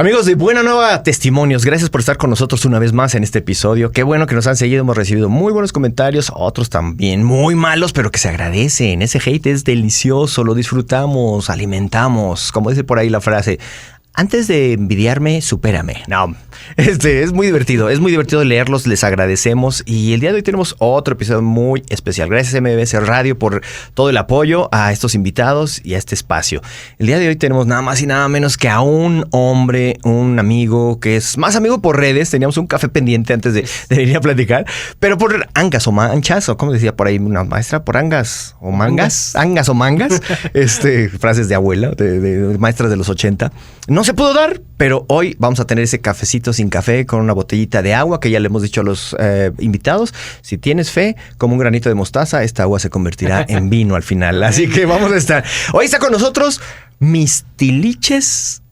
Amigos de Buena Nueva Testimonios, gracias por estar con nosotros una vez más en este episodio. Qué bueno que nos han seguido, hemos recibido muy buenos comentarios, otros también muy malos, pero que se agradecen. Ese hate es delicioso, lo disfrutamos, alimentamos, como dice por ahí la frase. Antes de envidiarme, supérame. No, es muy divertido leerlos, les agradecemos. Y el día de hoy tenemos otro episodio muy especial. Gracias MBS Radio por todo el apoyo a estos invitados y a este espacio. El día de hoy tenemos nada más y nada menos que a un hombre, un amigo que es más amigo por redes. Teníamos un café pendiente antes de venir a platicar, pero por angas o manchas, o como decía por ahí una maestra, por angas o mangas, angas o mangas, frases de abuela, de maestras de los 80. No se pudo dar, pero hoy vamos a tener ese cafecito sin café con una botellita de agua que ya le hemos dicho a los invitados. Si tienes fe, como un granito de mostaza, esta agua se convertirá en vino al final. Así que vamos a estar. Hoy está con nosotros mis tiliches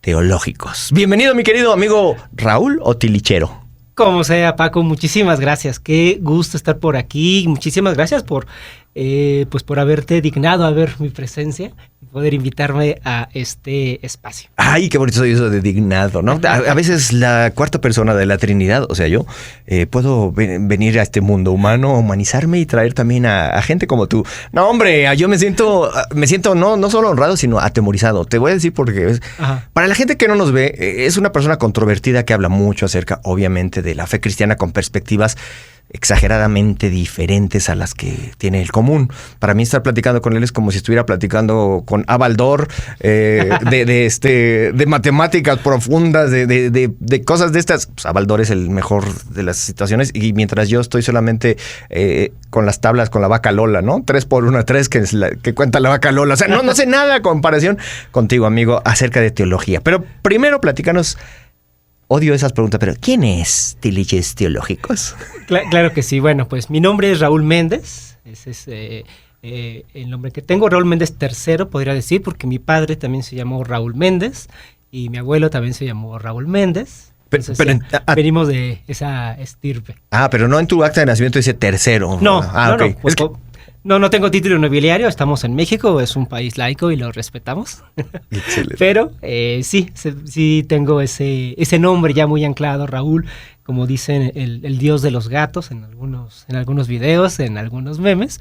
teológicos. Bienvenido, mi querido amigo Raúl o Tilichero. Como sea, Paco, muchísimas gracias. Qué gusto estar por aquí. Muchísimas gracias por haberte dignado a ver mi presencia y poder invitarme a este espacio. Ay, qué bonito soy eso de dignado, ¿no? A veces la cuarta persona de la Trinidad, o sea, yo puedo venir a este mundo humano, humanizarme y traer también a gente como tú. No, hombre, yo me siento no solo honrado, sino atemorizado. Te voy a decir porque para la gente que no nos ve, es una persona controvertida que habla mucho acerca, obviamente, de la fe cristiana con perspectivas exageradamente diferentes a las que tiene el común. Para mí estar platicando con él es como si estuviera platicando con Abaldor de matemáticas profundas, de cosas de estas. Pues Abaldor es el mejor de las situaciones y mientras yo estoy solamente con las tablas, con la vaca Lola, ¿no? 3 por 1, 3 que cuenta la vaca Lola. O sea, no sé nada a comparación contigo, amigo, acerca de teología. Pero primero platícanos. Odio esas preguntas, pero ¿quién es Tiliches Teológicos? Claro que sí. Bueno, pues mi nombre es Raúl Méndez. Ese es el nombre que tengo. Raúl Méndez III, podría decir, porque mi padre también se llamó Raúl Méndez y mi abuelo también se llamó Raúl Méndez. Entonces, venimos de esa estirpe. Pero no en tu acta de nacimiento dice tercero. No, okay. Pues, no tengo título nobiliario, estamos en México, es un país laico y lo respetamos. Excelente. Pero sí tengo ese nombre ya muy anclado, Raúl, como dicen el dios de los gatos en algunos videos, en algunos memes.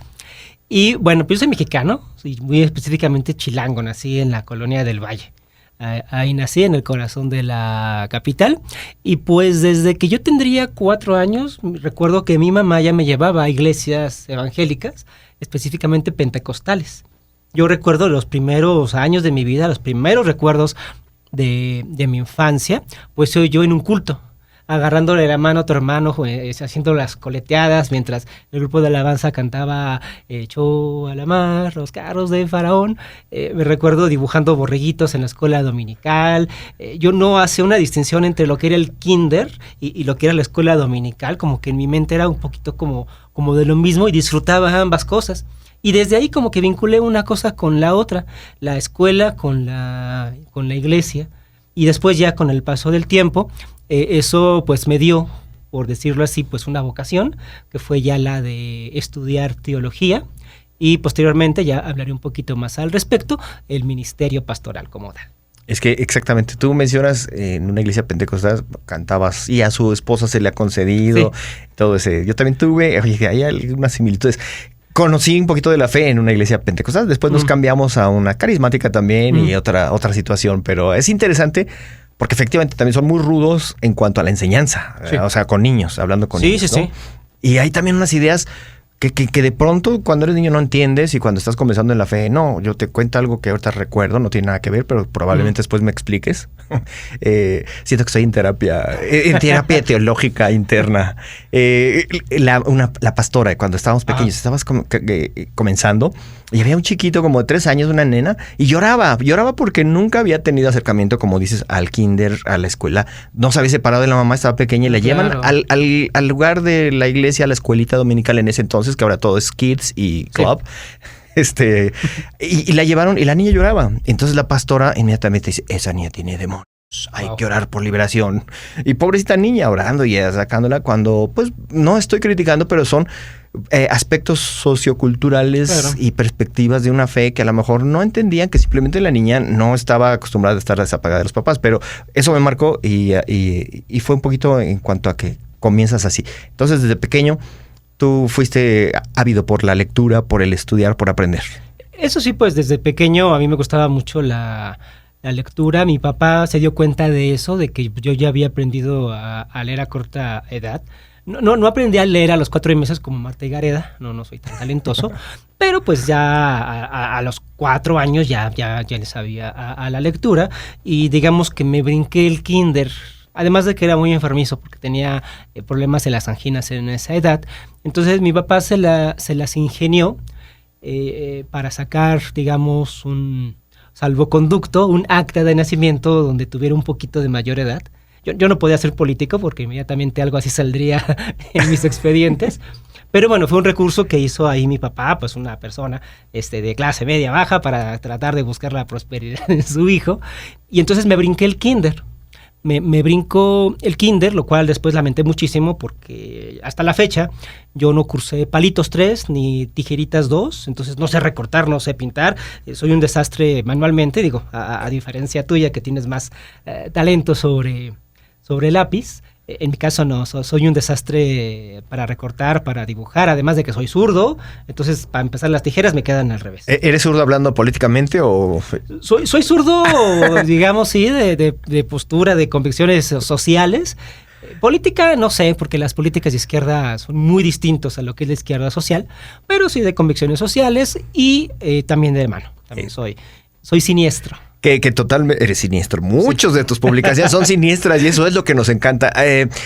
Y bueno, pues yo soy mexicano, y muy específicamente chilango, nací en la colonia del Valle. Ahí nací, en el corazón de la capital, y pues desde que yo tendría 4 años, recuerdo que mi mamá ya me llevaba a iglesias evangélicas, específicamente pentecostales. Yo recuerdo los primeros años de mi vida, los primeros recuerdos de mi infancia, pues soy yo en un culto, agarrándole la mano a tu hermano, haciendo las coleteadas, mientras el grupo de alabanza cantaba echó a la mar los carros de Faraón. Me recuerdo dibujando borreguitos en la escuela dominical. Yo no hacía una distinción entre lo que era el kinder y lo que era la escuela dominical, como que en mi mente era un poquito como de lo mismo y disfrutaba ambas cosas. Y desde ahí como que vinculé una cosa con la otra, la escuela con la iglesia, y después ya con el paso del tiempo, eso pues me dio, por decirlo así, pues una vocación, que fue ya la de estudiar teología, y posteriormente ya hablaré un poquito más al respecto, el ministerio pastoral como tal. Es que exactamente, tú mencionas en una iglesia pentecostal, cantabas y a su esposa se le ha concedido, todo ese. Yo también tuve, hay algunas similitudes. Conocí un poquito de la fe en una iglesia pentecostal, después nos cambiamos a una carismática también y otra situación, pero es interesante porque efectivamente también son muy rudos en cuanto a la enseñanza, o sea, con niños, hablando con niños. Sí. Y hay también unas ideas que de pronto cuando eres niño no entiendes y cuando estás comenzando en la fe, no, yo te cuento algo que ahorita recuerdo, no tiene nada que ver, pero probablemente después me expliques. Siento que estoy en terapia teológica interna. La pastora, cuando estábamos pequeños, estábamos comenzando y había un chiquito como de 3 años, una nena, y lloraba porque nunca había tenido acercamiento, como dices, al kinder, a la escuela. No se había separado de la mamá, estaba pequeña y la llevan al lugar de la iglesia, a la escuelita dominical en ese entonces, que ahora todo es kids y club. Y la llevaron y la niña lloraba. Entonces la pastora inmediatamente dice, esa niña tiene demonios. Hay que orar por liberación. Y pobrecita niña orando y sacándola cuando, pues, no estoy criticando, pero son aspectos socioculturales Claro. y perspectivas de una fe que a lo mejor no entendían, que simplemente la niña no estaba acostumbrada a estar desapagada de los papás, pero eso me marcó y fue un poquito en cuanto a que comienzas así. Entonces, desde pequeño, tú fuiste ávido por la lectura, por el estudiar, por aprender. Eso sí, pues desde pequeño a mí me gustaba mucho la lectura. Mi papá se dio cuenta de eso, de que yo ya había aprendido a leer a corta edad. No aprendí a leer a los 4 meses como Marta y Gareda, no soy tan talentoso, pero pues ya a los 4 años ya le sabía a la lectura, y digamos que me brinqué el kinder, además de que era muy enfermizo porque tenía problemas en las anginas en esa edad. Entonces mi papá se las ingenió para sacar, digamos, un salvoconducto, un acta de nacimiento donde tuviera un poquito de mayor edad. Yo no podía ser político porque inmediatamente algo así saldría en mis expedientes. Pero bueno, fue un recurso que hizo ahí mi papá, pues una persona de clase media baja, para tratar de buscar la prosperidad en su hijo. Y entonces me brinqué el kinder. Me brincó el kinder, lo cual después lamenté muchísimo porque hasta la fecha yo no cursé palitos 3 ni tijeritas 2, entonces no sé recortar, no sé pintar, soy un desastre manualmente, digo, a diferencia tuya que tienes más talento sobre lápiz. En mi caso no, soy un desastre para recortar, para dibujar, además de que soy zurdo, entonces para empezar las tijeras me quedan al revés. ¿Eres zurdo hablando políticamente o...? Soy zurdo, digamos, sí, de postura, de convicciones sociales. Política, no sé, porque las políticas de izquierda son muy distintos a lo que es la izquierda social, pero sí de convicciones sociales y también de mano. También soy siniestro. Que totalmente eres siniestro. Muchos de tus publicaciones son siniestras y eso es lo que nos encanta.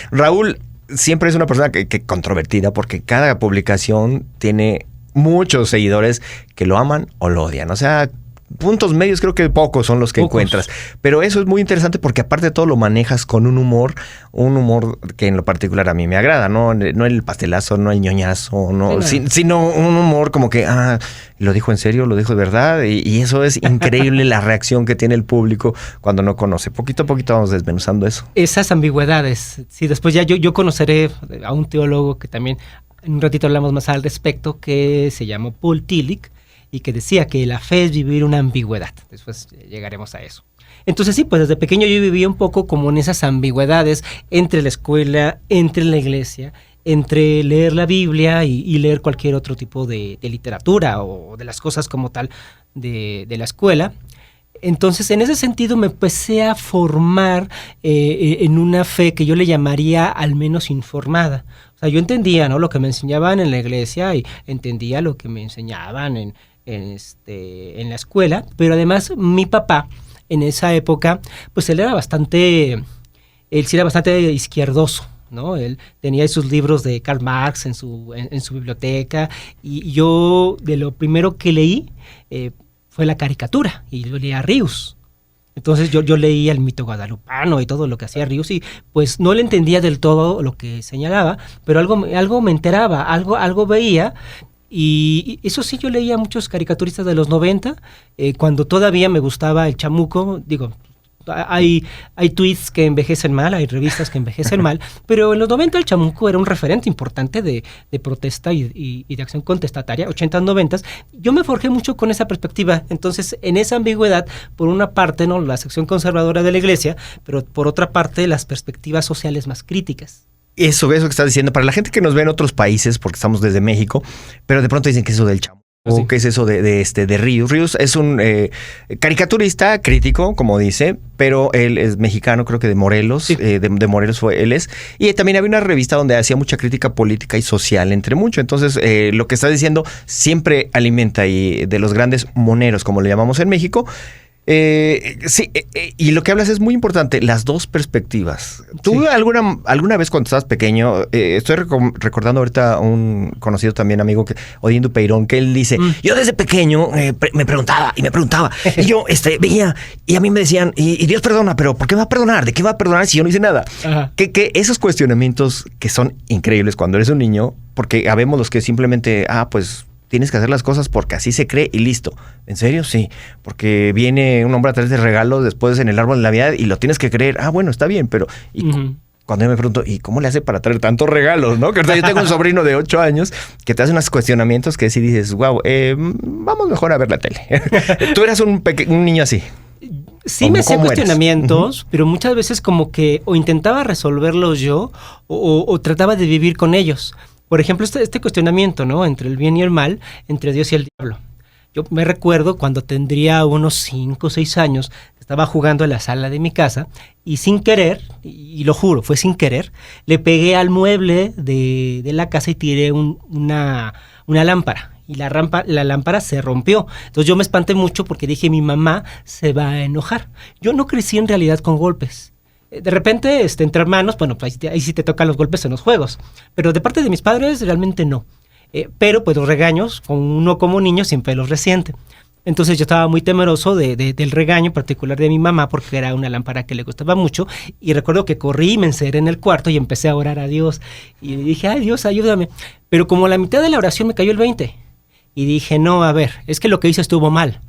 Raúl siempre es una persona que controvertida porque cada publicación tiene muchos seguidores que lo aman o lo odian. O sea, puntos medios creo que pocos son los que encuentras. Pero eso es muy interesante porque aparte de todo lo manejas con un humor que en lo particular a mí me agrada, no el pastelazo, no el ñoñazo, sino un humor como que, lo dijo en serio, lo dijo de verdad, y eso es increíble la reacción que tiene el público cuando no conoce. Poquito a poquito vamos desmenuzando eso. Esas ambigüedades, sí, después ya yo conoceré a un teólogo que también en un ratito hablamos más al respecto, que se llamó Paul Tillich, y que decía que la fe es vivir una ambigüedad. Después llegaremos a eso. Entonces sí, pues desde pequeño yo vivía un poco como en esas ambigüedades entre la escuela, entre la iglesia, entre leer la Biblia y leer cualquier otro tipo de literatura o de las cosas como tal de la escuela. Entonces, en ese sentido me empecé a formar en una fe que yo le llamaría al menos informada. O sea, yo entendía, ¿no?, lo que me enseñaban en la iglesia y entendía lo que me enseñaban en la escuela, pero además mi papá en esa época, pues él sí era bastante izquierdoso, ¿no? Él tenía sus libros de Karl Marx en su biblioteca, y yo de lo primero que leí fue la caricatura, y yo leía a Ríos. Entonces yo leía el mito guadalupano y todo lo que hacía Ríos, y pues no le entendía del todo lo que señalaba, pero algo me enteraba, algo veía. Y eso sí, yo leía muchos caricaturistas de los 90, cuando todavía me gustaba el chamuco. Digo, hay tweets que envejecen mal, hay revistas que envejecen mal, pero en los 90 el chamuco era un referente importante de protesta y de acción contestataria, 80s, 90s. Yo me forjé mucho con esa perspectiva. Entonces, en esa ambigüedad, por una parte, ¿no?, la sección conservadora de la iglesia, pero por otra parte, las perspectivas sociales más críticas. Eso que estás diciendo, para la gente que nos ve en otros países, porque estamos desde México, pero de pronto dicen que es eso del chamo. ¿O sí? ¿Qué es eso de Ríos? Ríos es un caricaturista crítico, como dice, pero él es mexicano, creo que de Morelos. Sí. De Morelos él es. Y también había una revista donde hacía mucha crítica política y social, entre mucho. Entonces, lo que estás diciendo siempre alimenta, y de los grandes moneros, como le llamamos en México. Sí, y lo que hablas es muy importante, las dos perspectivas. ¿Tú alguna vez cuando estabas pequeño, estoy recordando ahorita a un conocido también amigo, Odín Dupeirón, que él dice, yo desde pequeño me preguntaba, y yo veía, y a mí me decían, y Dios perdona, pero ¿por qué va a perdonar? ¿De qué va a perdonar si yo no hice nada? Que esos cuestionamientos que son increíbles cuando eres un niño, porque habemos los que simplemente, pues tienes que hacer las cosas porque así se cree y listo. ¿En serio? Sí. Porque viene un hombre a traerte regalos después en el árbol de Navidad y lo tienes que creer. Bueno, está bien, pero cuando yo me pregunto, ¿y cómo le hace para traer tantos regalos, no? Que yo tengo un sobrino de 8 años que te hace unos cuestionamientos que sí dices, wow, vamos mejor a ver la tele. Tú eras un niño así. Sí me hacía cuestionamientos, pero muchas veces como que o intentaba resolverlos yo o trataba de vivir con ellos. Por ejemplo, este cuestionamiento, ¿no? Entre el bien y el mal, entre Dios y el diablo. Yo me recuerdo cuando tendría unos 5 o 6 años, estaba jugando en la sala de mi casa y sin querer, y lo juro, fue sin querer, le pegué al mueble de la casa y tiré una lámpara. Y la lámpara se rompió. Entonces yo me espanté mucho porque dije, mi mamá se va a enojar. Yo no crecí en realidad con golpes. De repente, entre hermanos, bueno, pues ahí sí te tocan los golpes en los juegos. Pero de parte de mis padres, realmente no. Pero pues los regaños, uno como niño siempre los resiente. Entonces yo estaba muy temeroso del regaño, en particular de mi mamá, porque era una lámpara que le gustaba mucho. Y recuerdo que corrí y me encerré en el cuarto y empecé a orar a Dios. Y dije, ay Dios, ayúdame. Pero como a la mitad de la oración me cayó el 20. Y dije, no, a ver, es que lo que hice estuvo mal.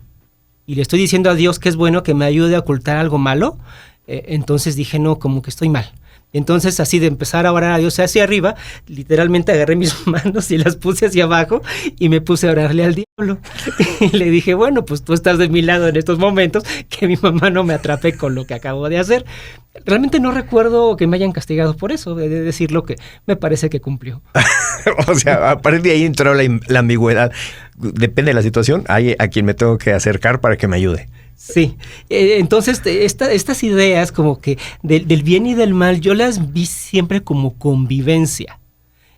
Y le estoy diciendo a Dios que es bueno que me ayude a ocultar algo malo. Entonces dije, no, como que estoy mal. Entonces, así de empezar a orar a Dios hacia arriba, literalmente agarré mis manos y las puse hacia abajo y me puse a orarle al diablo. Y le dije, bueno, pues tú estás de mi lado en estos momentos, que mi mamá no me atrape con lo que acabo de hacer. Realmente no recuerdo que me hayan castigado por eso, de decir lo que me parece que cumplió. O sea, a partir de ahí entró la ambigüedad. Depende de la situación, hay a quien me tengo que acercar para que me ayude. Sí, entonces estas ideas como que del bien y del mal, yo las vi siempre como convivencia.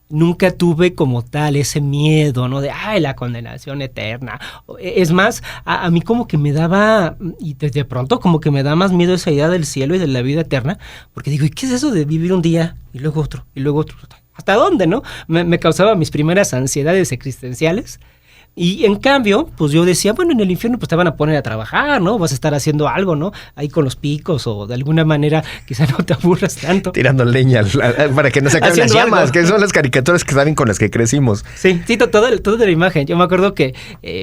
Nunca tuve como tal ese miedo, ¿no? De, la condenación eterna. Es más, a mí como que me daba, y de pronto como que me da más miedo esa idea del cielo y de la vida eterna, porque digo, ¿y qué es eso de vivir un día y luego otro, y luego otro? ¿Hasta dónde, no? Me causaba mis primeras ansiedades existenciales. Y en cambio, pues yo decía, bueno, en el infierno pues te van a poner a trabajar, ¿no? Vas a estar haciendo algo, ¿no? Ahí con los picos o de alguna manera quizá no te aburras tanto. Tirando leña para que no se acaben las llamas, algo. Que son las caricaturas que saben con las que crecimos. Sí, todo de la imagen. Yo me acuerdo que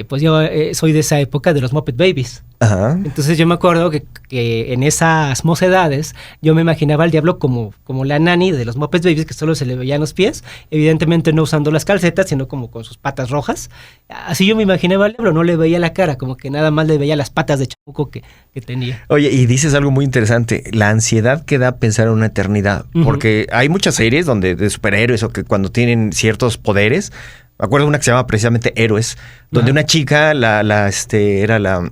pues yo soy de esa época de los Muppet Babies. Ajá. Entonces yo me acuerdo que en esas mocedades yo me imaginaba al diablo como la nani de los Muppet Babies, que solo se le veían los pies, evidentemente no usando las calcetas, sino como con sus patas rojas. Así yo me imaginaba al diablo, no le veía la cara, como que nada más le veía las patas de chamuco que tenía. Oye, y dices algo muy interesante, la ansiedad que da pensar en una eternidad, porque hay muchas series de superhéroes o que cuando tienen ciertos poderes. Me acuerdo de una que se llama precisamente Héroes, donde una chica, era la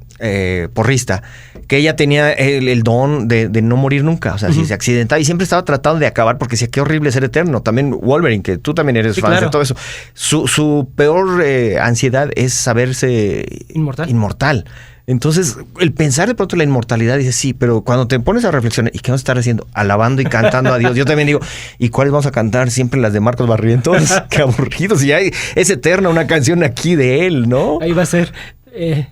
porrista, que ella tenía el don de no morir nunca. O sea, si se accidentaba y siempre estaba tratando de acabar porque decía, qué horrible ser eterno. También Wolverine, que tú también eres fan de todo eso. Su peor ansiedad es saberse inmortal. Entonces, el pensar de pronto en la inmortalidad, dices, sí, pero cuando te pones a reflexionar, ¿y qué vamos a estar haciendo? Alabando y cantando a Dios. Yo también digo, ¿y cuáles vamos a cantar? Siempre las de Marcos Barrientos. Qué aburridos. Y es eterna una canción aquí de él, ¿no? Ahí va a ser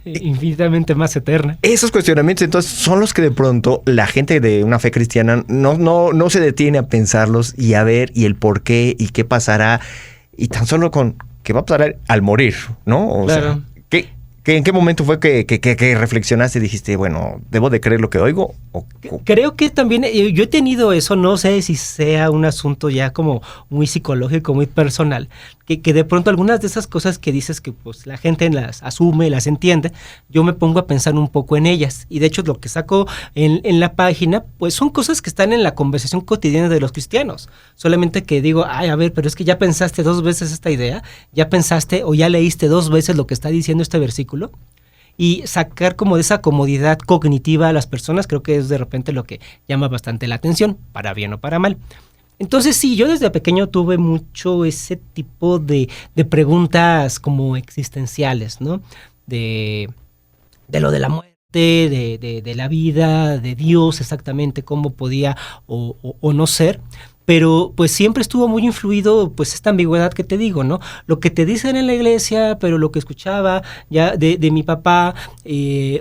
infinitamente más eterna. Esos cuestionamientos, entonces, son los que de pronto la gente de una fe cristiana no se detiene a pensarlos y a ver y el por qué y qué pasará. Y tan solo con qué va a pasar al morir, ¿no? O sea, ¿en qué momento fue que reflexionaste y dijiste, bueno, ¿debo de creer lo que oigo? Creo que también yo he tenido eso, no sé si sea un asunto ya como muy psicológico, muy personal, que de pronto algunas de esas cosas que dices que pues la gente las asume, las entiende, yo me pongo a pensar un poco en ellas. Y de hecho lo que saco en la página, pues son cosas que están en la conversación cotidiana de los cristianos. Solamente que digo, a ver, pero es que ya pensaste 2 veces esta idea, ya pensaste o ya leíste 2 veces lo que está diciendo este versículo. Y sacar como de esa comodidad cognitiva a las personas, creo que es de repente lo que llama bastante la atención, para bien o para mal. Entonces sí, yo desde pequeño tuve mucho ese tipo de preguntas como existenciales, ¿no? De lo de la muerte, de la vida, de Dios exactamente, cómo podía o no ser. Pero pues siempre estuvo muy influido pues esta ambigüedad que te digo, ¿no? Lo que te dicen en la iglesia, pero lo que escuchaba ya de mi papá,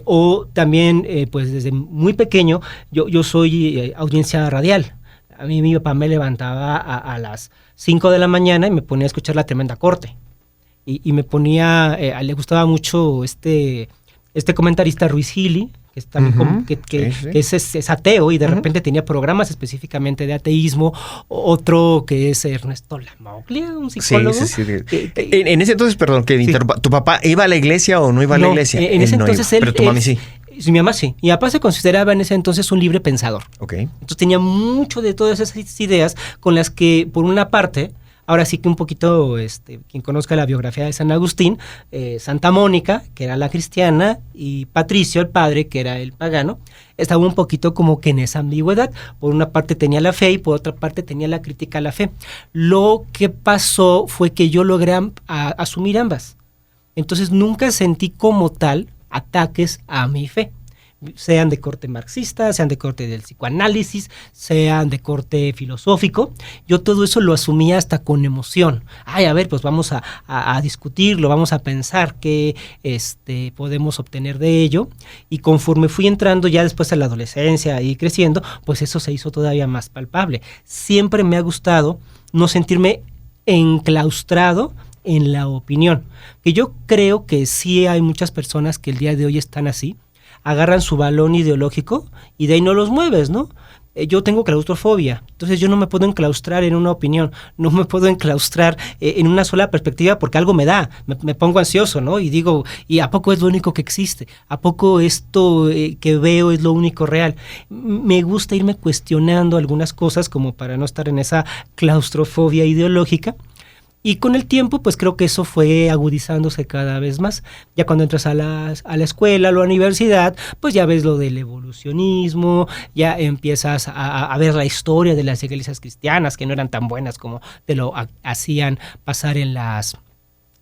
o también pues desde muy pequeño yo soy audiencia radial. A mí mi papá me levantaba a las 5 de la mañana y me ponía a escuchar La Tremenda Corte. Y me ponía, le gustaba mucho este comentarista Ruiz Gili, que es también que es ateo y de repente tenía programas específicamente de ateísmo. Otro que es Ernesto Lamoglia, un psicólogo. En ese entonces, perdón, que interrumpa, ¿tu papá iba a la iglesia o no iba a la iglesia? En ese entonces pero tu mami sí. Mi mamá sí. Mi papá se consideraba en ese entonces un libre pensador. Entonces tenía mucho de todas esas ideas con las que, por una parte, ahora sí que un poquito, quien conozca la biografía de San Agustín, Santa Mónica, que era la cristiana, y Patricio, el padre, que era el pagano, estaba un poquito como que en esa ambigüedad. Por una parte tenía la fe y por otra parte tenía la crítica a la fe. Lo que pasó fue que yo logré asumir ambas. Entonces nunca sentí como tal ataques a mi fe, sean de corte marxista, sean de corte del psicoanálisis, sean de corte filosófico. Yo todo eso lo asumía hasta con emoción. A ver, pues vamos a discutirlo, vamos a pensar qué podemos obtener de ello. Y conforme fui entrando ya después a la adolescencia y creciendo, pues eso se hizo todavía más palpable. Siempre me ha gustado no sentirme enclaustrado en la opinión, que yo creo que sí hay muchas personas que el día de hoy están así, agarran su balón ideológico y de ahí no los mueves, ¿no? Yo tengo claustrofobia, entonces yo no me puedo enclaustrar en una opinión, no me puedo enclaustrar en una sola perspectiva porque algo me da, me pongo ansioso, ¿no? Y digo, ¿y a poco es lo único que existe? ¿A poco esto que veo es lo único real? Me gusta irme cuestionando algunas cosas como para no estar en esa claustrofobia ideológica. Y con el tiempo, pues creo que eso fue agudizándose cada vez más. Ya cuando entras a la escuela, a la universidad, pues ya ves lo del evolucionismo, ya empiezas a ver la historia de las iglesias cristianas, que no eran tan buenas como te lo hacían pasar en las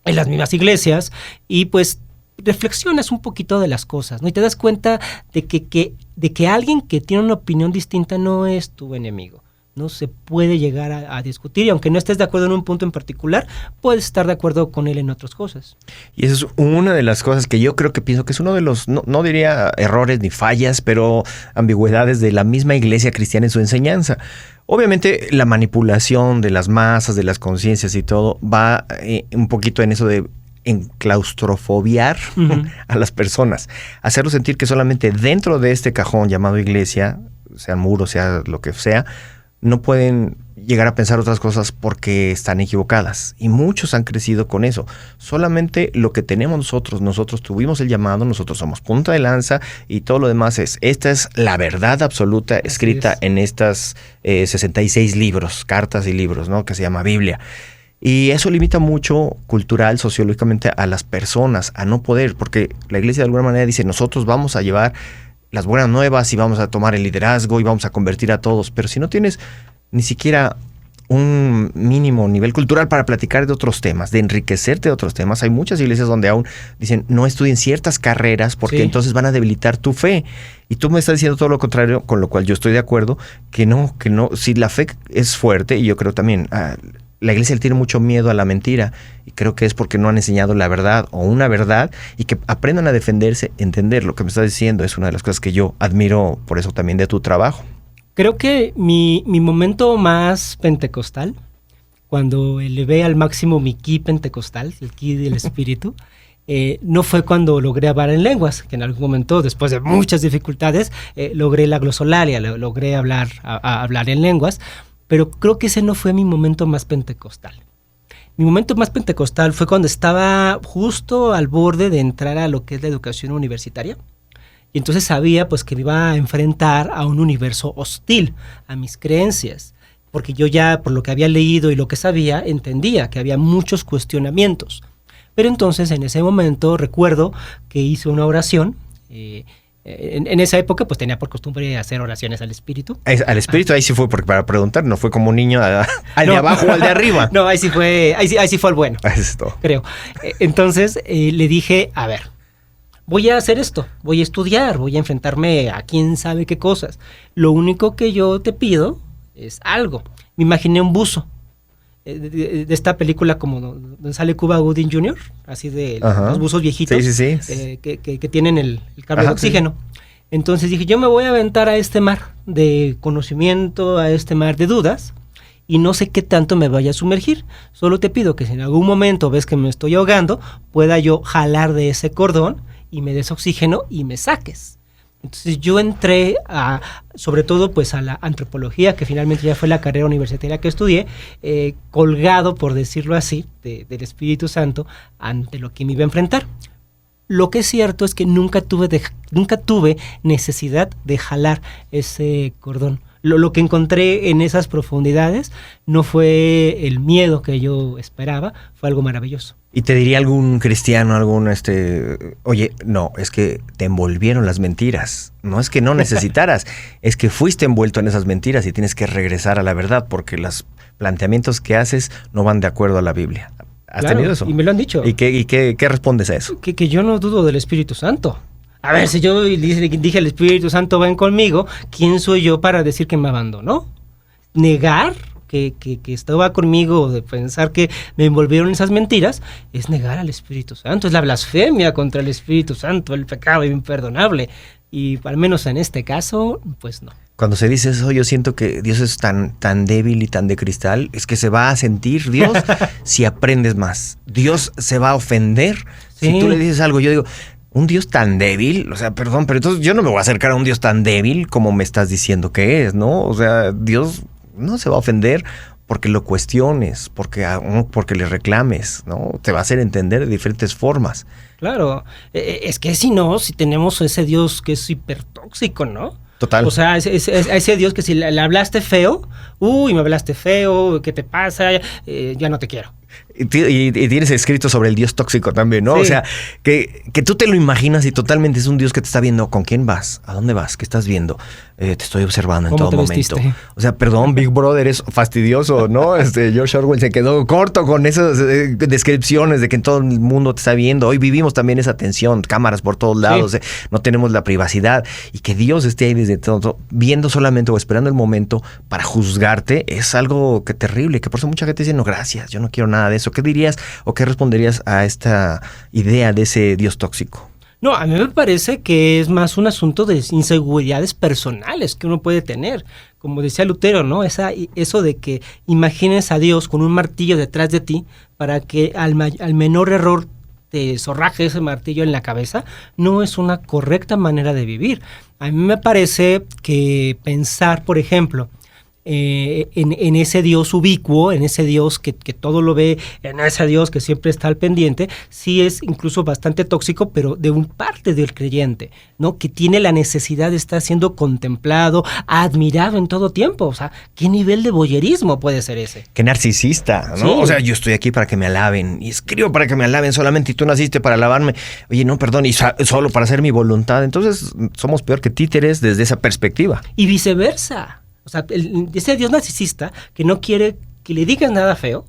mismas iglesias, y pues reflexionas un poquito de las cosas, ¿no? Y te das cuenta de que alguien que tiene una opinión distinta no es tu enemigo. No se puede llegar a discutir, y aunque no estés de acuerdo en un punto en particular, puedes estar de acuerdo con él en otras cosas. Y esa es una de las cosas que yo creo que pienso que es uno de los, no diría errores ni fallas, pero ambigüedades de la misma iglesia cristiana en su enseñanza. Obviamente la manipulación de las masas, de las conciencias y todo, va un poquito en eso de enclaustrofobiar a las personas, hacerlos sentir que solamente dentro de este cajón llamado iglesia, sea muro, sea lo que sea, no pueden llegar a pensar otras cosas porque están equivocadas. Y muchos han crecido con eso. Solamente lo que tenemos nosotros tuvimos el llamado, nosotros somos punta de lanza y todo lo demás esta es la verdad absoluta escrita en estas 66 libros, cartas y libros, ¿no? Que se llama Biblia. Y eso limita mucho cultural, sociológicamente a las personas a no poder, porque la iglesia de alguna manera dice, nosotros vamos a llevar las buenas nuevas y vamos a tomar el liderazgo y vamos a convertir a todos. Pero si no tienes ni siquiera un mínimo nivel cultural para platicar de otros temas, de enriquecerte de otros temas, hay muchas iglesias donde aún dicen no estudien ciertas carreras porque entonces van a debilitar tu fe. Y tú me estás diciendo todo lo contrario, con lo cual yo estoy de acuerdo, que no, si la fe es fuerte, y yo creo también... la iglesia le tiene mucho miedo a la mentira y creo que es porque no han enseñado la verdad o una verdad, y que aprendan a defenderse, entender lo que me estás diciendo. Es una de las cosas que yo admiro, por eso también de tu trabajo. Creo que mi momento más pentecostal, cuando elevé al máximo mi ki pentecostal, el ki del espíritu, no fue cuando logré hablar en lenguas, que en algún momento, después de muchas dificultades, logré la glosolalia, logré hablar en lenguas. Pero creo que ese no fue mi momento más pentecostal. Mi momento más pentecostal fue cuando estaba justo al borde de entrar a lo que es la educación universitaria. Y entonces sabía pues que me iba a enfrentar a un universo hostil a mis creencias. Porque yo ya, por lo que había leído y lo que sabía, entendía que había muchos cuestionamientos. Pero entonces en ese momento recuerdo que hice una oración. En esa época pues tenía por costumbre hacer oraciones al espíritu. Al espíritu ahí sí fue, porque para preguntar, no fue como un niño al de abajo o al de arriba. No, ahí sí fue el bueno. Eso es todo. Creo. Entonces le dije, a ver, voy a hacer esto, voy a estudiar, voy a enfrentarme a quién sabe qué cosas. Lo único que yo te pido es algo. Me imaginé un buzo. De esta película como donde sale Cuba Gooding Jr., así de los buzos viejitos que tienen el cable de oxígeno. Sí. Entonces dije, yo me voy a aventar a este mar de conocimiento, a este mar de dudas, y no sé qué tanto me vaya a sumergir. Solo te pido que si en algún momento ves que me estoy ahogando, pueda yo jalar de ese cordón y me des oxígeno y me saques. Entonces yo entré sobre todo pues a la antropología, que finalmente ya fue la carrera universitaria que estudié, colgado, por decirlo así, del Espíritu Santo ante lo que me iba a enfrentar. Lo que es cierto es que nunca tuve necesidad de jalar ese cordón. Lo que encontré en esas profundidades no fue el miedo que yo esperaba, fue algo maravilloso. Y te diría algún cristiano, oye, no, es que te envolvieron las mentiras. No es que no necesitaras, es que fuiste envuelto en esas mentiras y tienes que regresar a la verdad porque los planteamientos que haces no van de acuerdo a la Biblia. ¿Has tenido eso? Y me lo han dicho. ¿Y qué respondes a eso? Que yo no dudo del Espíritu Santo. A ver, si yo dije el Espíritu Santo ven conmigo, ¿quién soy yo para decir que me abandonó? Negar que estaba conmigo, de pensar que me envolvieron esas mentiras, es negar al Espíritu Santo, es la blasfemia contra el Espíritu Santo, el pecado imperdonable. Y al menos en este caso, pues no. Cuando se dice eso, yo siento que Dios es tan débil y tan de cristal, es que se va a sentir Dios si aprendes más. Dios se va a ofender si tú le dices algo. Yo digo, un Dios tan débil, o sea, perdón, pero entonces yo no me voy a acercar a un Dios tan débil como me estás diciendo que es, ¿no? O sea, Dios no se va a ofender porque lo cuestiones, porque le reclames, ¿no? Te va a hacer entender de diferentes formas. Claro, es que si tenemos ese Dios que es hipertóxico, ¿no? Total. O sea, ese Dios que si le hablaste feo, me hablaste feo, ¿qué te pasa? Ya no te quiero. Y tienes escrito sobre el Dios tóxico también, ¿no? Sí. O sea, que tú te lo imaginas y totalmente es un Dios que te está viendo. ¿Con quién vas? ¿A dónde vas? ¿Qué estás viendo? Te estoy observando en todo momento. O sea, perdón, Big Brother es fastidioso, ¿no? George Orwell se quedó corto con esas descripciones de que en todo el mundo te está viendo. Hoy vivimos también esa tensión, cámaras por todos lados, no tenemos la privacidad. Y que Dios esté ahí desde todo, viendo solamente o esperando el momento para juzgarte, es algo que terrible, que por eso mucha gente dice, no, gracias, yo no quiero nada de eso. ¿Qué dirías o qué responderías a esta idea de ese Dios tóxico? No, a mí me parece que es más un asunto de inseguridades personales que uno puede tener. Como decía Lutero, ¿no? Eso de que imagines a Dios con un martillo detrás de ti para que al menor error te zorraje ese martillo en la cabeza, no es una correcta manera de vivir. A mí me parece que pensar, por ejemplo, en ese Dios ubicuo, en ese Dios que todo lo ve, en ese Dios que siempre está al pendiente, sí es incluso bastante tóxico, pero de un parte del creyente, ¿no? Que tiene la necesidad de estar siendo contemplado, admirado en todo tiempo. O sea, ¿qué nivel de voyerismo puede ser ese? Qué narcisista, ¿no? Sí. O sea, yo estoy aquí para que me alaben y escribo para que me alaben solamente y tú naciste para alabarme. Oye, no, perdón, y solo para hacer mi voluntad. Entonces, somos peor que títeres desde esa perspectiva. Y viceversa. O sea, ese Dios narcisista que no quiere que le digas nada feo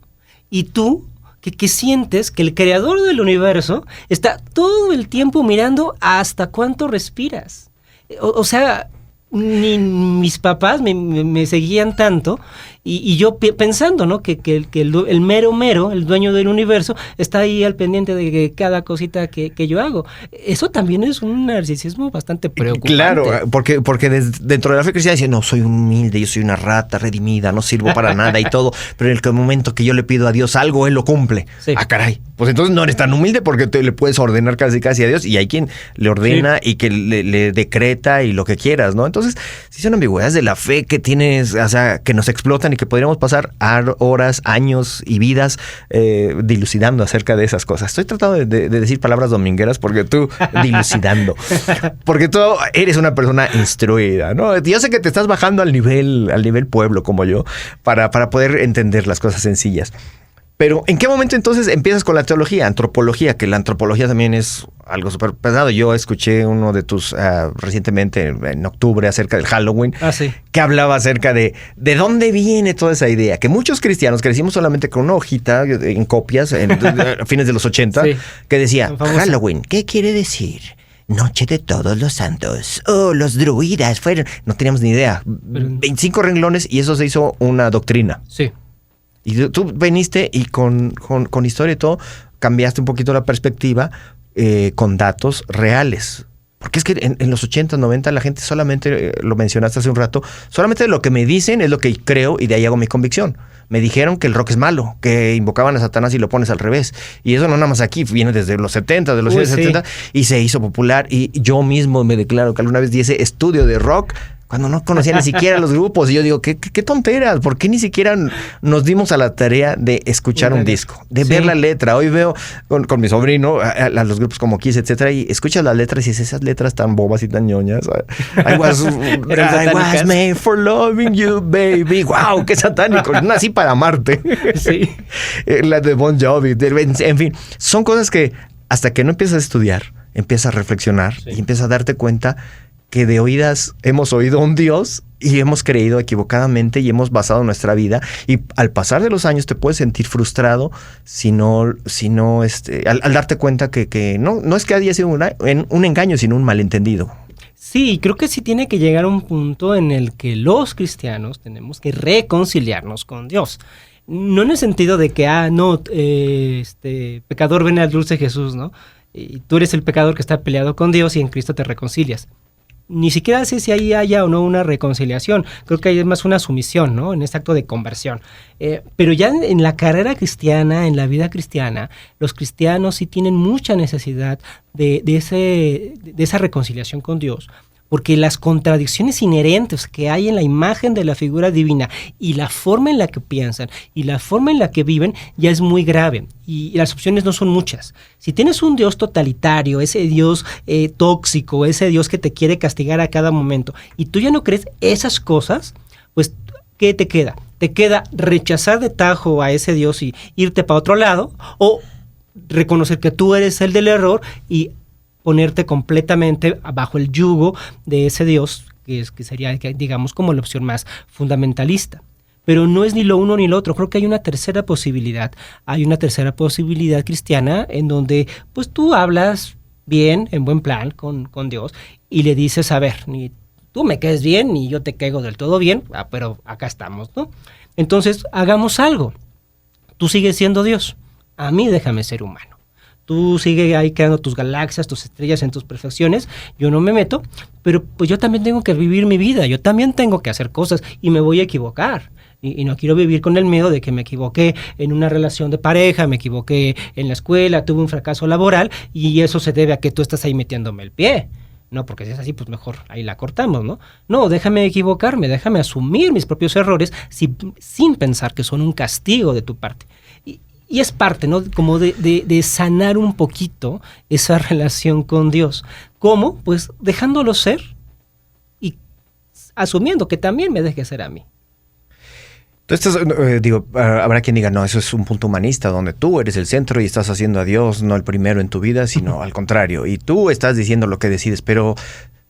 y tú que sientes que el creador del universo está todo el tiempo mirando hasta cuánto respiras. O sea, ni mis papás me seguían tanto y yo pensando, ¿no? Que el mero, el dueño del universo, está ahí al pendiente de cada cosita que yo hago. Eso también es un narcisismo bastante preocupante. Claro, porque dentro de la fe cristiana dice, no, soy humilde, yo soy una rata redimida, no sirvo para nada y todo, pero en el momento que yo le pido a Dios algo, Él lo cumple. Sí. Ah, caray. Pues entonces no eres tan humilde porque le puedes ordenar casi a Dios y hay quien le ordena y que le decreta y lo que quieras, ¿no? Entonces, sí son ambigüedades de la fe que tienes, o sea, que nos explotan y que podríamos pasar horas, años y vidas dilucidando acerca de esas cosas. Estoy tratando de decir palabras domingueras porque tú dilucidando, porque tú eres una persona instruida, ¿no? Yo sé que te estás bajando al nivel pueblo como yo para poder entender las cosas sencillas. Pero, ¿en qué momento entonces empiezas con la teología, antropología? Que la antropología también es algo súper pesado. Yo escuché uno de tus recientemente, en octubre, acerca del Halloween, que hablaba acerca de dónde viene toda esa idea. Que muchos cristianos crecimos solamente con una hojita en copias a fines de los 80, que decía, Halloween, ¿qué quiere decir? Noche de todos los santos. Oh, los druidas fueron... No teníamos ni idea. 25 renglones y eso se hizo una doctrina. Sí. Y tú veniste y con historia y todo, cambiaste un poquito la perspectiva con datos reales. Porque es que en los 80, 90 la gente solamente, lo mencionaste hace un rato, solamente lo que me dicen es lo que creo y de ahí hago mi convicción. me dijeron que el rock es malo, que invocaban a Satanás y lo pones al revés. Y eso no nada más aquí, viene desde los 70, de los años 70, y se hizo popular. Y yo mismo me declaro que alguna vez di ese estudio de rock cuando no conocía ni siquiera los grupos. Y yo digo, ¿qué tonteras? ¿Por qué ni siquiera nos dimos a la tarea de escuchar un disco? De ver la letra. Hoy veo con mi sobrino a los grupos como Kiss, etcétera, y escuchas las letras y dices, esas letras tan bobas y tan ñoñas. I was made for loving you, baby. ¡Wow! ¡Qué satánico! Nací para amarte. Sí. La de Bon Jovi. En fin, son cosas que hasta que no empiezas a estudiar, empiezas a reflexionar y empiezas a darte cuenta que de oídas hemos oído a un Dios y hemos creído equivocadamente y hemos basado nuestra vida, y al pasar de los años te puedes sentir frustrado al darte cuenta que no es que haya sido un engaño, sino un malentendido. Sí, creo que sí tiene que llegar a un punto en el que los cristianos tenemos que reconciliarnos con Dios. No en el sentido de que, pecador, ven al dulce Jesús, ¿no? Y tú eres el pecador que está peleado con Dios y en Cristo te reconcilias. Ni siquiera sé si ahí haya o no una reconciliación. Creo que hay más una sumisión, ¿no? En este acto de conversión. Pero ya en la carrera cristiana, en la vida cristiana, los cristianos sí tienen mucha necesidad de esa reconciliación con Dios. Porque las contradicciones inherentes que hay en la imagen de la figura divina y la forma en la que piensan y la forma en la que viven ya es muy grave. Y las opciones no son muchas. Si tienes un Dios totalitario, ese Dios tóxico, ese Dios que te quiere castigar a cada momento, y tú ya no crees esas cosas, pues, ¿qué te queda? Te queda rechazar de tajo a ese Dios y irte para otro lado, o reconocer que tú eres el del error y ponerte completamente bajo el yugo de ese Dios, que sería, digamos, como la opción más fundamentalista. Pero no es ni lo uno ni lo otro. Creo que hay una tercera posibilidad. Hay una tercera posibilidad cristiana en donde pues tú hablas bien, en buen plan con Dios, y le dices, a ver, ni tú me caes bien, ni yo te caigo del todo bien, pero acá estamos, ¿no? Entonces, hagamos algo. Tú sigues siendo Dios. A mí déjame ser humano. Tú sigue ahí creando tus galaxias, tus estrellas en tus perfecciones, yo no me meto, pero pues yo también tengo que vivir mi vida, yo también tengo que hacer cosas y me voy a equivocar. Y no quiero vivir con el miedo de que me equivoqué en una relación de pareja, me equivoqué en la escuela, tuve un fracaso laboral y eso se debe a que tú estás ahí metiéndome el pie. No, porque si es así, pues mejor ahí la cortamos, ¿no? No, déjame equivocarme, déjame asumir mis propios errores sin pensar que son un castigo de tu parte. Y es parte, ¿no? Como de sanar un poquito esa relación con Dios. ¿Cómo? Pues dejándolo ser y asumiendo que también me deje ser a mí. Entonces, habrá quien diga, no, eso es un punto humanista, donde tú eres el centro y estás haciendo a Dios no el primero en tu vida, sino al contrario. Y tú estás diciendo lo que decides, pero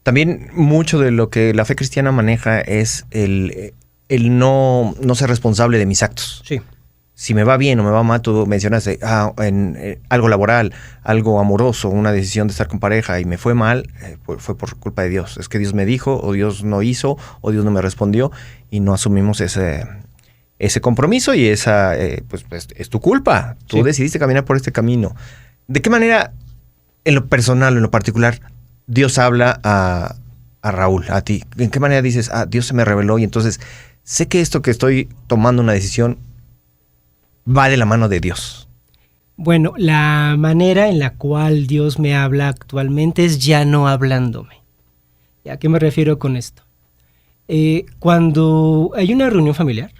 también mucho de lo que la fe cristiana maneja es el no ser responsable de mis actos. Sí. Si me va bien o me va mal, tú mencionaste algo laboral, algo amoroso, una decisión de estar con pareja y me fue mal, fue por culpa de Dios. Es que Dios me dijo, o Dios no hizo, o Dios no me respondió, y no asumimos ese compromiso, y esa pues es tu culpa. Tú decidiste caminar por este camino. ¿De qué manera, en lo personal, en lo particular, Dios habla a Raúl, a ti? ¿En qué manera dices, Dios se me reveló y entonces sé que esto que estoy tomando una decisión va de la mano de Dios? Bueno, la manera en la cual Dios me habla actualmente es ya no hablándome. ¿A qué me refiero con esto? Cuando hay una reunión familiar,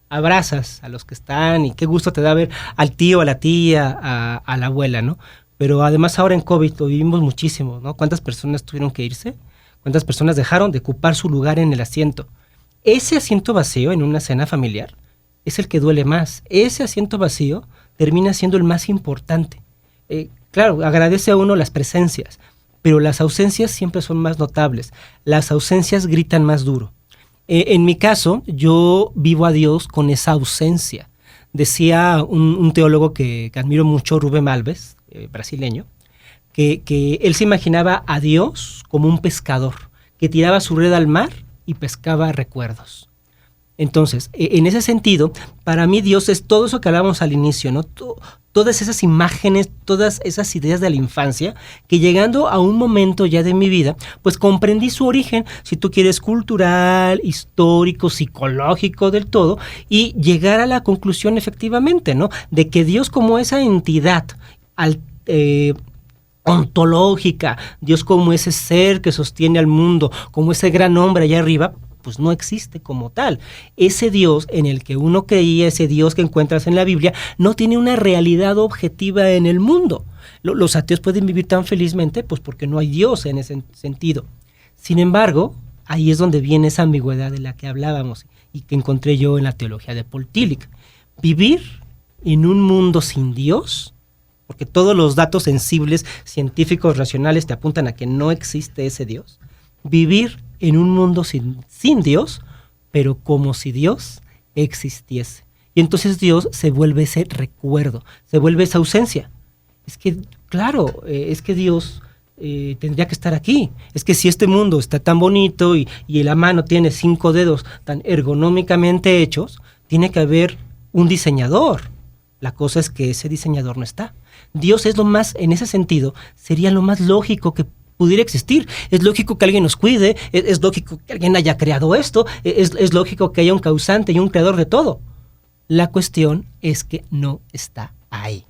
abrazas a los que están y qué gusto te da ver al tío, a la tía, a la abuela, ¿no? Pero además ahora en COVID lo vivimos muchísimo, ¿no? ¿Cuántas personas tuvieron que irse? ¿Cuántas personas dejaron de ocupar su lugar en el asiento? Ese asiento vacío en una cena familiar es el que duele más. Ese asiento vacío termina siendo el más importante. Claro, agradece a uno las presencias, pero las ausencias siempre son más notables. Las ausencias gritan más duro. En mi caso, yo vivo a Dios con esa ausencia. Decía un teólogo que admiro mucho, Rubem Alves, brasileño, que él se imaginaba a Dios como un pescador que tiraba su red al mar y pescaba recuerdos. Entonces, en ese sentido, para mí Dios es todo eso que hablábamos al inicio, ¿no? Todas esas imágenes, todas esas ideas de la infancia, que llegando a un momento ya de mi vida, pues comprendí su origen, si tú quieres, cultural, histórico, psicológico del todo, y llegar a la conclusión efectivamente, ¿no? De que Dios como esa entidad ontológica, Dios como ese ser que sostiene al mundo, como ese gran hombre allá arriba, pues no existe como tal. Ese Dios en el que uno creía, ese Dios que encuentras en la Biblia, no tiene una realidad objetiva en el mundo. Los ateos pueden vivir tan felizmente, pues porque no hay Dios en ese sentido. Sin embargo, ahí es donde viene esa ambigüedad de la que hablábamos y que encontré yo en la teología de Paul Tillich. Vivir en un mundo sin Dios, porque todos los datos sensibles, científicos, racionales te apuntan a que no existe ese Dios. Vivir en un mundo sin Dios, pero como si Dios existiese. Y entonces Dios se vuelve ese recuerdo, se vuelve esa ausencia. Es que, claro, es que Dios tendría que estar aquí. Es que si este mundo está tan bonito y la mano tiene 5 dedos tan ergonómicamente hechos, tiene que haber un diseñador. La cosa es que ese diseñador no está. Dios es lo más, en ese sentido, sería lo más lógico que pudiera existir. Es lógico que alguien nos cuide, es lógico que alguien haya creado esto, es lógico que haya un causante y un creador de todo. La cuestión es que no está ahí.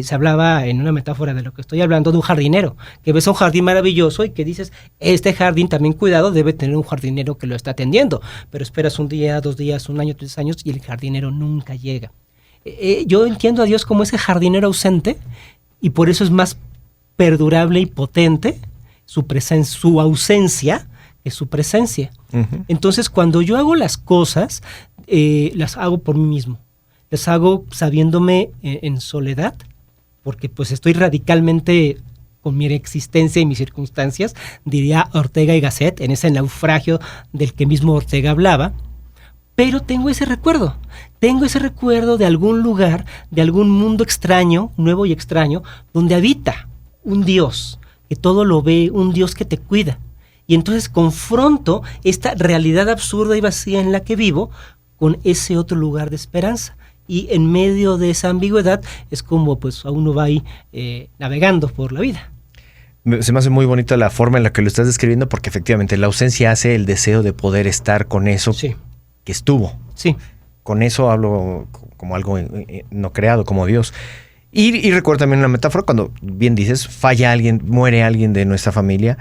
Se hablaba en una metáfora de lo que estoy hablando de un jardinero, que ves un jardín maravilloso y que dices, este jardín también cuidado debe tener un jardinero que lo está atendiendo, pero esperas un día, 2 días, 1 año, 3 años y el jardinero nunca llega. Yo entiendo a Dios como ese jardinero ausente y por eso es más perdurable y potente su ausencia que su presencia. Uh-huh. Entonces, cuando yo hago las cosas, las hago por mí mismo. Las hago sabiéndome en soledad, porque pues estoy radicalmente con mi existencia y mis circunstancias, diría Ortega y Gasset, en ese naufragio del que mismo Ortega hablaba, pero tengo ese recuerdo de algún lugar, de algún mundo extraño, nuevo y extraño, donde habita un Dios que todo lo ve, un Dios que te cuida. Y entonces confronto esta realidad absurda y vacía en la que vivo con ese otro lugar de esperanza. Y en medio de esa ambigüedad es como pues a uno va ahí navegando por la vida. Se me hace muy bonita la forma en la que lo estás describiendo, porque efectivamente la ausencia hace el deseo de poder estar con eso que estuvo. Sí. Con eso hablo como algo no creado, como Dios. Y recuerdo también una metáfora cuando, bien dices, falla alguien, muere alguien de nuestra familia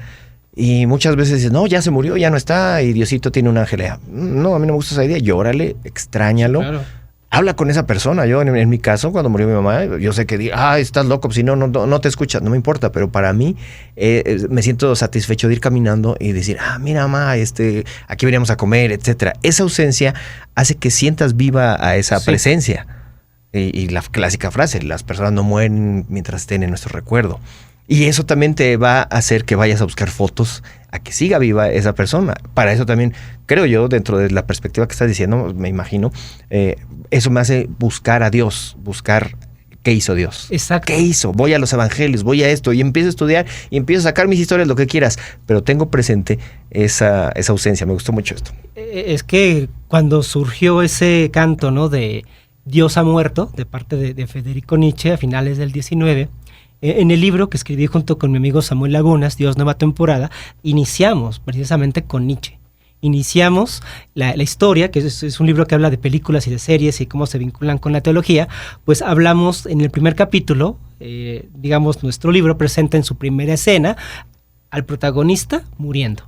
y muchas veces dices, no, ya se murió, ya no está y Diosito tiene un ángel. No, a mí no me gusta esa idea, llórale, extrañalo. Claro. Habla con esa persona. Yo, en mi caso, cuando murió mi mamá, yo sé que estás loco, si no te escuchas, no me importa, pero para mí me siento satisfecho de ir caminando y decir, mira, mamá, aquí veníamos a comer, etcétera. Esa ausencia hace que sientas viva a esa presencia. Y la clásica frase, las personas no mueren mientras estén en nuestro recuerdo. Y eso también te va a hacer que vayas a buscar fotos, a que siga viva esa persona. Para eso también, creo yo, dentro de la perspectiva que estás diciendo, me imagino, eso me hace buscar a Dios, buscar qué hizo Dios. Exacto. ¿Qué hizo? Voy a los evangelios, voy a esto, y empiezo a estudiar, y empiezo a sacar mis historias, lo que quieras, pero tengo presente esa ausencia. Me gustó mucho esto. Es que cuando surgió ese canto, ¿no?, de Dios ha muerto, de parte de Federico Nietzsche, a finales del 19, en el libro que escribí junto con mi amigo Samuel Lagunas, Dios Nueva Temporada, iniciamos precisamente con Nietzsche. Iniciamos la historia, que es un libro que habla de películas y de series y cómo se vinculan con la teología, pues hablamos en el primer capítulo, digamos, nuestro libro presenta en su primera escena al protagonista muriendo.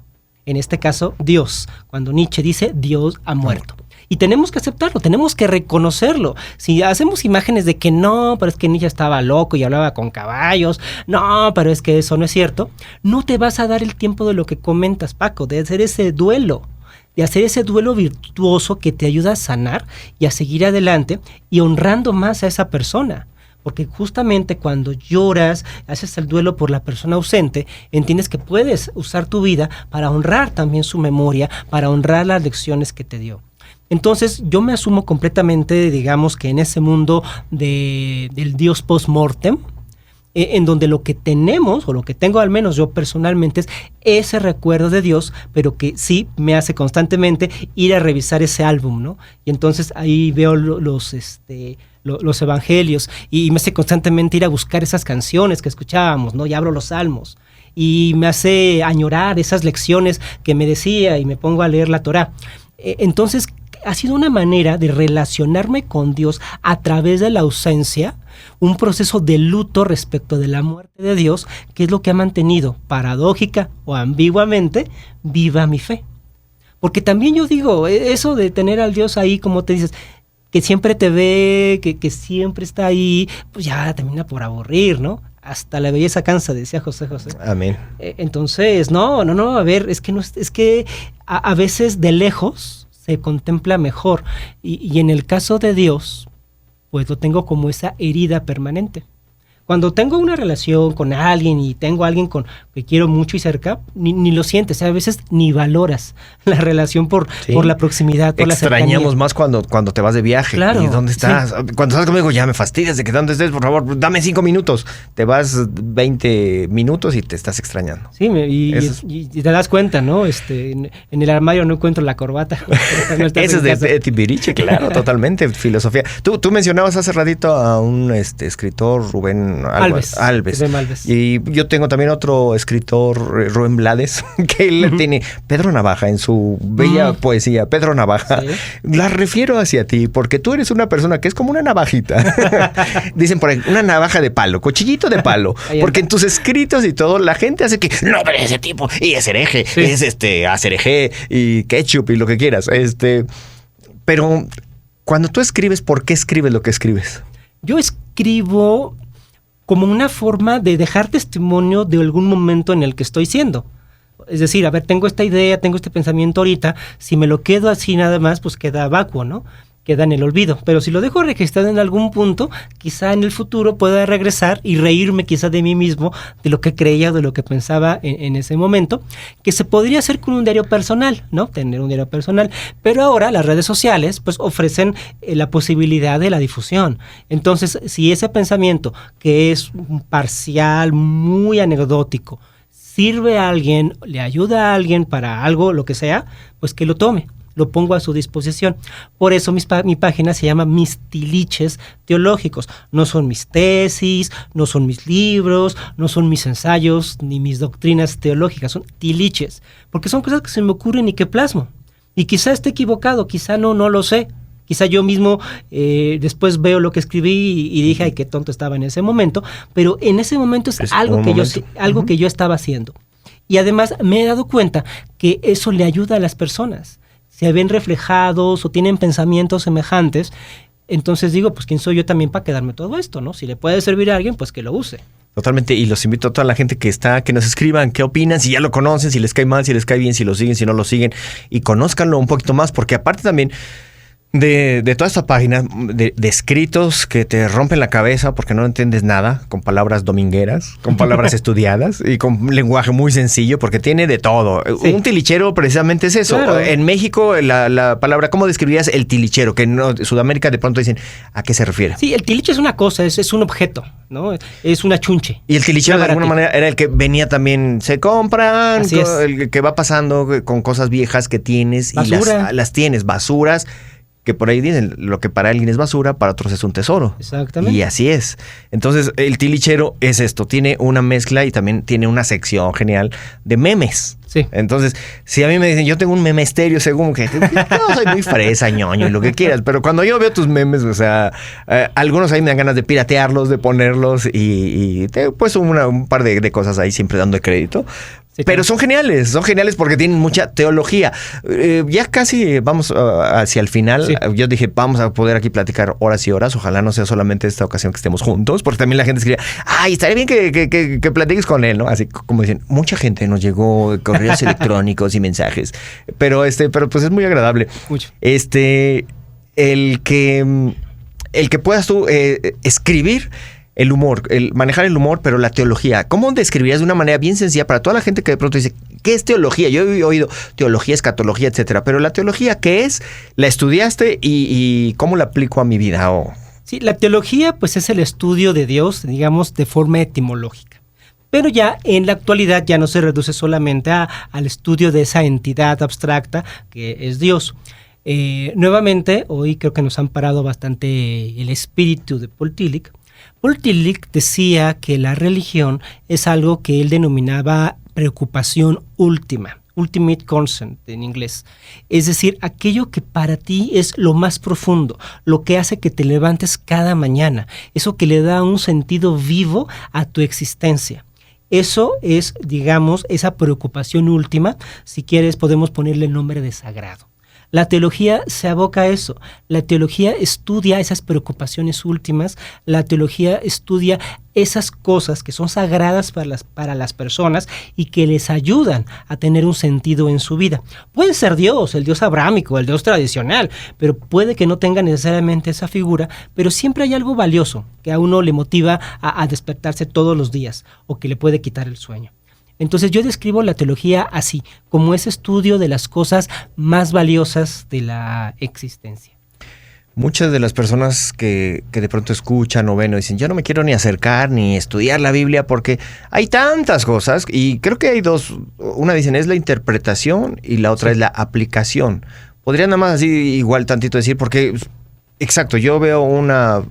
En este caso, Dios, cuando Nietzsche dice Dios ha muerto. Y tenemos que aceptarlo, tenemos que reconocerlo. Si hacemos imágenes de que no, pero es que Nietzsche estaba loco y hablaba con caballos, no, pero es que eso no es cierto, no te vas a dar el tiempo de lo que comentas, Paco, de hacer ese duelo virtuoso que te ayuda a sanar y a seguir adelante y honrando más a esa persona. Porque justamente cuando lloras, haces el duelo por la persona ausente, entiendes que puedes usar tu vida para honrar también su memoria, para honrar las lecciones que te dio. Entonces yo me asumo completamente, digamos, que en ese mundo del Dios post-mortem, en donde lo que tenemos, o lo que tengo al menos yo personalmente, es ese recuerdo de Dios, pero que sí me hace constantemente ir a revisar ese álbum, ¿no? Y entonces ahí veo los evangelios y me hace constantemente ir a buscar esas canciones que escuchábamos, ¿no? Y abro los salmos y me hace añorar esas lecciones que me decía y me pongo a leer la Torá. Entonces ha sido una manera de relacionarme con Dios a través de la ausencia, un proceso de luto respecto de la muerte de Dios, que es lo que ha mantenido, paradójica o ambiguamente, viva mi fe. Porque también yo digo, eso de tener al Dios ahí, como te dices, que siempre te ve, que siempre está ahí, pues ya termina por aburrir, ¿no? Hasta la belleza cansa, decía José José. Amén. Entonces, no, a ver, es que a veces de lejos se contempla mejor. Y en el caso de Dios, pues lo tengo como esa herida permanente. Cuando tengo una relación con alguien y tengo a alguien que quiero mucho y cerca, ni lo sientes, o sea, a veces ni valoras la relación por la proximidad, por la cercanía. Extrañamos más cuando te vas de viaje. Claro. ¿Y dónde estás? Sí. Cuando estás conmigo ya me fastidias de que dónde estés, por favor, dame 5 minutos. Te vas 20 minutos y te estás extrañando. Sí, y te das cuenta, ¿no? En el armario no encuentro la corbata. No eso es de Timbiriche, claro, totalmente, filosofía. Tú mencionabas hace ratito a un escritor, Rubén Alves. Y yo tengo también otro escritor, Rubén Blades, que él tiene Pedro Navaja en su bella poesía. Pedro Navaja, ¿sí? La refiero hacia ti porque tú eres una persona que es como una navajita. Dicen por ahí, una navaja de palo, cuchillito de palo. Porque en tus escritos y todo, la gente hace que, no, pero ese tipo, y es hereje, sí. Es acerejé y ketchup y lo que quieras. Pero cuando tú escribes, ¿por qué escribes lo que escribes? Yo escribo como una forma de dejar testimonio de algún momento en el que estoy siendo. Es decir, a ver, tengo esta idea, tengo este pensamiento ahorita, si me lo quedo así nada más, pues queda vacuo, ¿no? Queda en el olvido. Pero si lo dejo registrado en algún punto, quizá en el futuro pueda regresar y reírme quizá de mí mismo, de lo que creía o de lo que pensaba en ese momento, que se podría hacer con un diario personal, ¿no? Tener un diario personal. Pero ahora las redes sociales pues ofrecen la posibilidad de la difusión. Entonces, si ese pensamiento, que es parcial, muy anecdótico, sirve a alguien, le ayuda a alguien para algo, lo que sea, pues que lo tome. Lo pongo a su disposición. Por eso mi página se llama Mis Tiliches Teológicos. No son mis tesis, no son mis libros, no son mis ensayos, ni mis doctrinas teológicas. Son tiliches. Porque son cosas que se me ocurren y que plasmo. Y quizá esté equivocado, quizá no lo sé. Quizá yo mismo después veo lo que escribí y dije, ay, qué tonto estaba en ese momento. Pero en ese momento es algo que yo estaba haciendo. Y además me he dado cuenta que eso le ayuda a las personas. Se ven reflejados o tienen pensamientos semejantes, entonces digo, pues quién soy yo también para quedarme todo esto, ¿no? Si le puede servir a alguien, pues que lo use. Totalmente, y los invito a toda la gente que nos escriban qué opinan, si ya lo conocen, si les cae mal, si les cae bien, si lo siguen, si no lo siguen, y conózcanlo un poquito más, porque aparte también de toda esta página de escritos que te rompen la cabeza porque no entiendes nada, con palabras domingueras, con palabras estudiadas y con un lenguaje muy sencillo porque tiene de todo. Sí. Un tilichero precisamente es eso. Claro. En México la palabra, ¿cómo describirías el tilichero? Que en Sudamérica de pronto dicen, ¿a qué se refiere? Sí, el tiliche es una cosa, es un objeto, ¿no? Es una chunche. Y el tilichero de alguna manera era el que venía también, se compran, el que va pasando con cosas viejas que tienes. Basura. Y las tienes, basuras. Que por ahí dicen, lo que para alguien es basura, para otros es un tesoro. Exactamente. Y así es. Entonces, el tilichero es esto. Tiene una mezcla y también tiene una sección genial de memes. Sí. Entonces, si a mí me dicen, yo tengo un memesterio, según que no soy muy fresa, ñoño y lo que quieras, pero cuando yo veo tus memes, o sea, algunos ahí me dan ganas de piratearlos, de ponerlos y te he puesto un par de cosas ahí siempre dando crédito. Sí, pero son geniales porque tienen mucha teología. Ya casi vamos hacia el final. Sí. Yo dije, vamos a poder aquí platicar horas y horas. Ojalá no sea solamente esta ocasión que estemos juntos, porque también la gente escribía, ay, estaría bien que platiques con él, ¿no? Así como dicen, mucha gente nos llegó correos electrónicos y mensajes, pero pues es muy agradable. Mucho. El que puedas tú escribir el humor, manejar el humor, pero la teología. ¿Cómo describirías de una manera bien sencilla para toda la gente que de pronto dice, ¿qué es teología? Yo he oído teología, escatología, etcétera, pero la teología, ¿qué es? ¿La estudiaste y cómo la aplico a mi vida? Sí, la teología pues es el estudio de Dios, digamos, de forma etimológica. Pero ya en la actualidad ya no se reduce solamente al estudio de esa entidad abstracta que es Dios. Nuevamente, hoy creo que nos han parado bastante el espíritu de Paul Tillich. Paul Tillich decía que la religión es algo que él denominaba preocupación última. Ultimate concern en inglés. Es decir, aquello que para ti es lo más profundo, lo que hace que te levantes cada mañana, eso que le da un sentido vivo a tu existencia. Eso es, digamos, esa preocupación última. Si quieres, podemos ponerle el nombre de sagrado. La teología se aboca a eso. La teología estudia esas preocupaciones últimas. La teología estudia esas cosas que son sagradas para las personas y que les ayudan a tener un sentido en su vida. Puede ser Dios, el Dios abrámico, el Dios tradicional, pero puede que no tenga necesariamente esa figura, pero siempre hay algo valioso que a uno le motiva a despertarse todos los días o que le puede quitar el sueño. Entonces yo describo la teología así, como ese estudio de las cosas más valiosas de la existencia. Muchas de las personas que de pronto escuchan o ven o dicen, yo no me quiero ni acercar ni estudiar la Biblia porque hay tantas cosas, y creo que hay dos. Una dicen es la interpretación y la otra es la aplicación. Podría nada más así igual tantito decir, porque exacto, yo veo una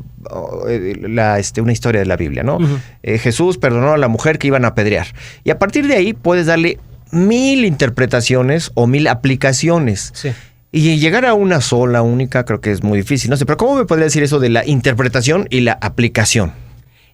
historia de la Biblia, ¿no? Uh-huh. Jesús perdonó a la mujer que iban a apedrear. Y a partir de ahí puedes darle 1000 interpretaciones o 1000 aplicaciones. Sí. Y llegar a una sola, única, creo que es muy difícil. No sé, pero ¿cómo me podría decir eso de la interpretación y la aplicación?